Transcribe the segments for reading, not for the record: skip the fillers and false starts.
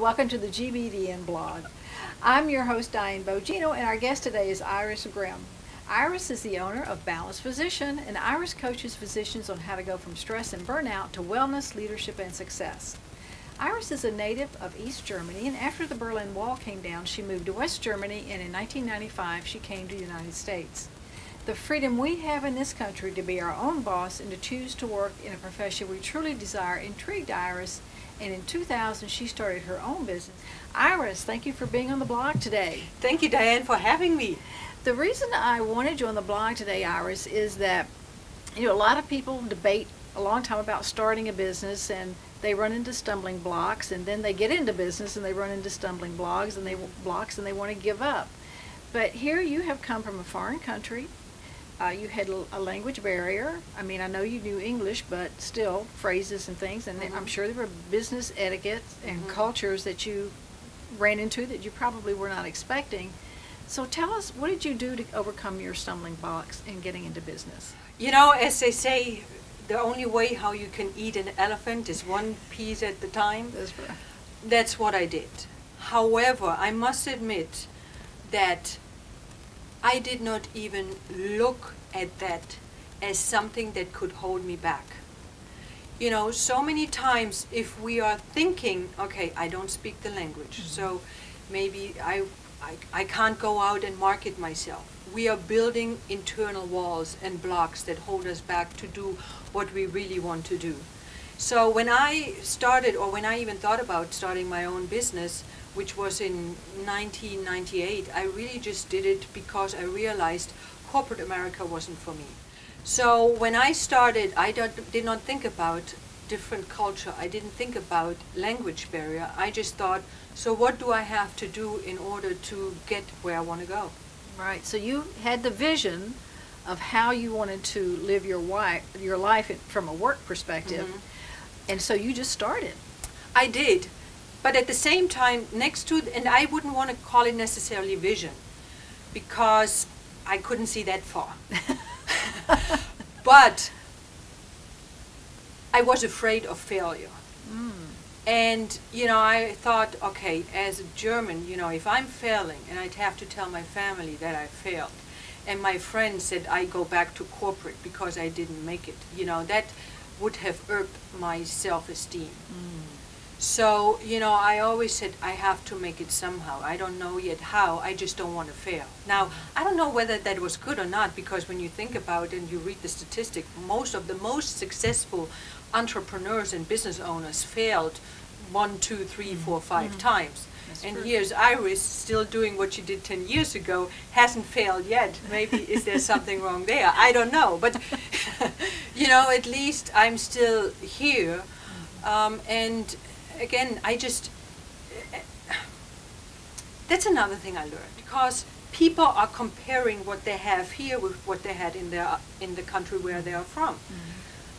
welcome to the GBDN blog. I'm your host, Diane Bogino, and our guest today is Iris Grimm. Iris is the owner of Balanced Physician, and Iris coaches physicians on how to go from stress and burnout to wellness, leadership, and success. Iris is a native of East Germany, and after the Berlin Wall came down, she moved to West Germany, and in 1995, she came to the United States. The freedom we have in this country to be our own boss and to choose to work in a profession we truly desire intrigued Iris, and in 2000 she started her own business. Iris, thank you for being on the blog today. Thank you, Diane, for having me. The reason I wanted you on the blog today, Iris, is that a lot of people debate a long time about starting a business, and they run into stumbling blocks, and then they get into business and they run into stumbling blocks and they want to give up. But here you have come from a foreign country. You had a language barrier. I mean, I know you knew English, but still, phrases and things, and I'm sure there were business etiquettes and cultures that you ran into that you probably were not expecting. So tell us, what did you do to overcome your stumbling blocks in getting into business? You know, as they say, the only way how you can eat an elephant is one piece at a time. That's right. That's what I did. However, I must admit that I did not even look at that as something that could hold me back. You know, so many times if we are thinking, okay, I don't speak the language, so maybe I can't go out and market myself. We are building internal walls and blocks that hold us back to do what we really want to do. So when I started, or when I even thought about starting my own business, which was in 1998, I really just did it because I realized corporate America wasn't for me. So when I started, I did not think about different culture. I didn't think about language barrier. I just thought, so what do I have to do in order to get where I want to go? Right. So you had the vision of how you wanted to live your life from a work perspective, and so you just started. I did. But at the same time, next to, and I wouldn't want to call it necessarily vision, because I couldn't see that far. But I was afraid of failure. And, I thought, okay, as a German, if I'm failing, and I'd have to tell my family that I failed, and my friends said I go back to corporate because I didn't make it, that would have irked my self-esteem. So, I always said I have to make it somehow. I don't know yet how, I just don't want to fail. Now, I don't know whether that was good or not, because when you think about it and you read the statistic, most of the most successful entrepreneurs and business owners failed 1, 2, 3, 4, 5 times. That's and true. here's Iris still doing what she did 10 years ago, hasn't failed yet. Maybe is there something wrong there? I don't know. But, at least I'm still here. And again, that's another thing I learned, because people are comparing what they have here with what they had in the country where they are from.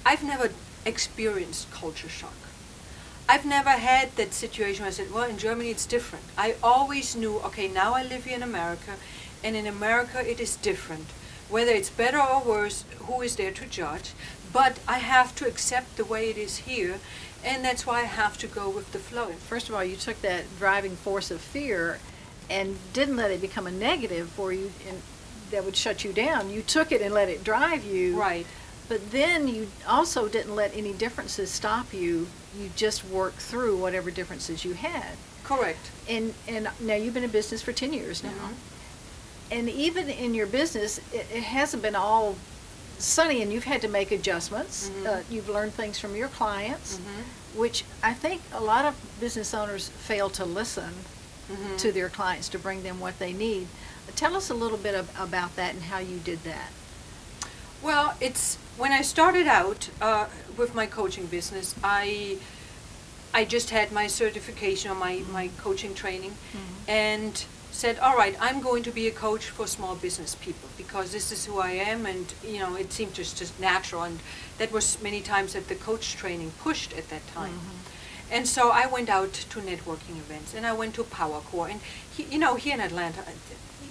I've never experienced culture shock. I've never had that situation where I said, well, in Germany it's different. I always knew, okay, now I live here in America, and in America it is different. Whether it's better or worse, who is there to judge? But I have to accept the way it is here, and that's why I have to go with the flow. First of all, you took that driving force of fear and didn't let it become a negative for you and that would shut you down. You took it and let it drive you. Right. But then you also didn't let any differences stop you. You just worked through whatever differences you had. Correct. And now you've been in business for 10 years now. And even in your business, it hasn't been all sunny, and you've had to make adjustments. You've learned things from your clients, which I think a lot of business owners fail to listen to their clients to bring them what they need. Tell us a little bit about that and how you did that. Well, it's when I started out with my coaching business, I just had my certification or my coaching training, and said, all right, I'm going to be a coach for small business people because this is who I am, and it seemed just natural, and that was many times that the coach training pushed at that time. And so I went out to networking events, and I went to Power Core, and here in Atlanta,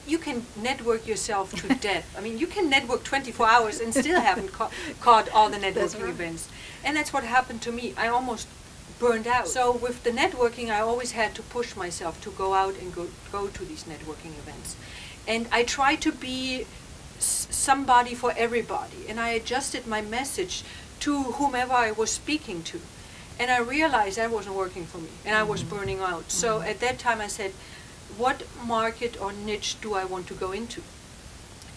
you can network yourself to death. I mean, you can network 24 hours and still haven't caught all the networking events. And that's what happened to me. I almost burned out. So with the networking, I always had to push myself to go out and go to these networking events. And I tried to be somebody for everybody, and I adjusted my message to whomever I was speaking to. And I realized that wasn't working for me, and I was burning out. So at that time I said, what market or niche do I want to go into?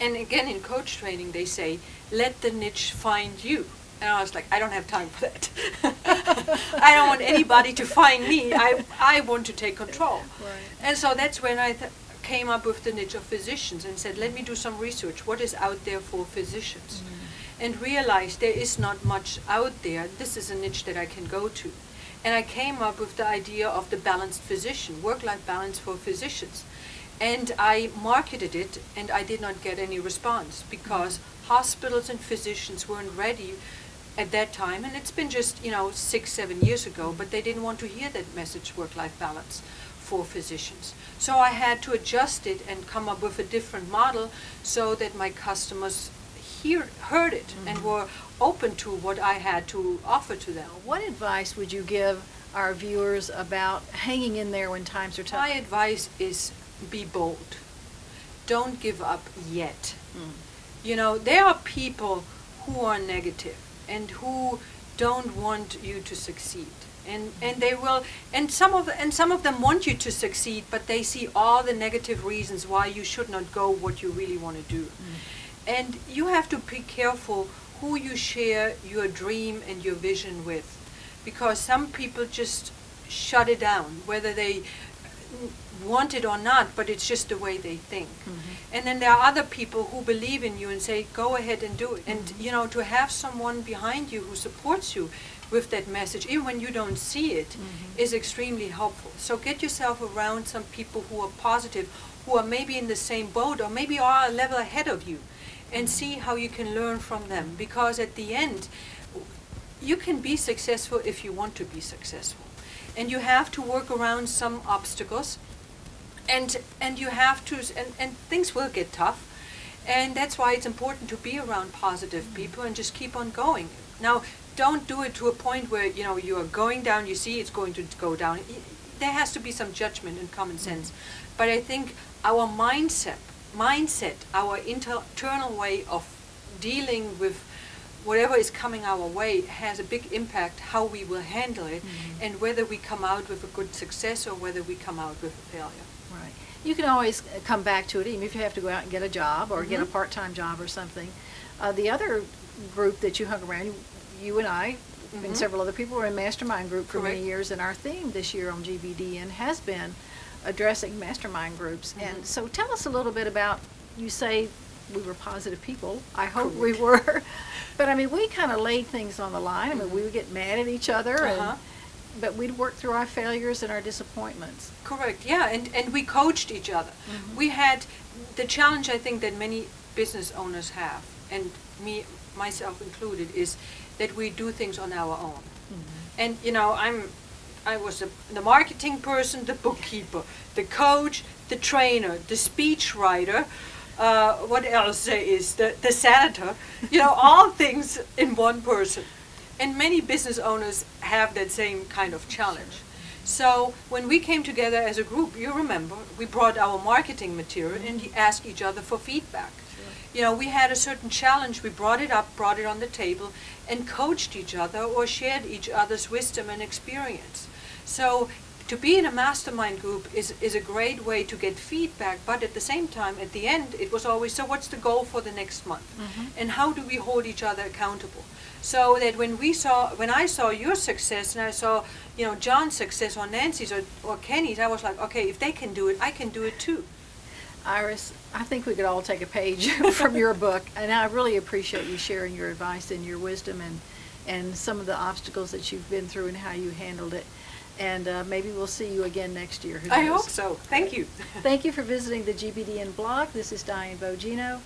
And again, in coach training, they say, let the niche find you. And I was like, I don't have time for that. I don't want anybody to find me. I want to take control. Right. And so that's when I came up with the niche of physicians and said, let me do some research. What is out there for physicians? And realized there is not much out there. This is a niche that I can go to. And I came up with the idea of the balanced physician, work-life balance for physicians. And I marketed it, and I did not get any response because hospitals and physicians weren't ready at that time. And it's been just, 6-7 years ago, but they didn't want to hear that message, work-life balance for physicians. So I had to adjust it and come up with a different model so that my customers heard it and were open to what I had to offer to them. What advice would you give our viewers about hanging in there when times are tough? My advice is be bold. Don't give up yet. There are people who are negative and who don't want you to succeed. And they will, and some of them want you to succeed, but they see all the negative reasons why you should not go what you really want to do. And you have to be careful who you share your dream and your vision with, because some people just shut it down, whether they want it or not, but it's just the way they think. And then there are other people who believe in you and say, go ahead and do it. And to have someone behind you who supports you with that message, even when you don't see it, is extremely helpful. So get yourself around some people who are positive, who are maybe in the same boat or maybe are a level ahead of you, and see how you can learn from them. Because at the end, you can be successful if you want to be successful. And you have to work around some obstacles, and you have to, and things will get tough. And that's why it's important to be around positive people and just keep on going. Now, don't do it to a point where, you are going down, you see it's going to go down. There has to be some judgment and common sense. But I think our mindset, our internal way of dealing with whatever is coming our way has a big impact how we will handle it, and whether we come out with a good success or whether we come out with a failure. Right. You can always come back to it, even if you have to go out and get a job or get a part-time job or something. The other group that you hung around, you and I and several other people were in mastermind group for many years, and our theme this year on GBDN has been addressing mastermind groups. And so tell us a little bit about, you say we were positive people. I hope we were. But I mean, we kind of laid things on the line. I mean, we would get mad at each other, but we'd work through our failures and our disappointments. Correct, yeah, and we coached each other. We had the challenge, I think, that many business owners have, and myself included, is that we do things on our own. And I was the marketing person, the bookkeeper, the coach, the trainer, the speech writer, what else there is, the senator, all things in one person. And many business owners have that same kind of challenge. So when we came together as a group, you remember, we brought our marketing material and asked each other for feedback. We had a certain challenge, we brought it up, brought it on the table, and coached each other or shared each other's wisdom and experience. So to be in a mastermind group is a great way to get feedback, but at the same time, at the end, it was always, so what's the goal for the next month? And how do we hold each other accountable? So that when I saw your success, and I saw, John's success, or Nancy's, or Kenny's, I was like, okay, if they can do it, I can do it too. Iris, I think we could all take a page from your book, and I really appreciate you sharing your advice and your wisdom and some of the obstacles that you've been through and how you handled it. And maybe we'll see you again next year. Who knows? I hope so. Thank you. Thank you for visiting the GBDN blog. This is Diane Bogino.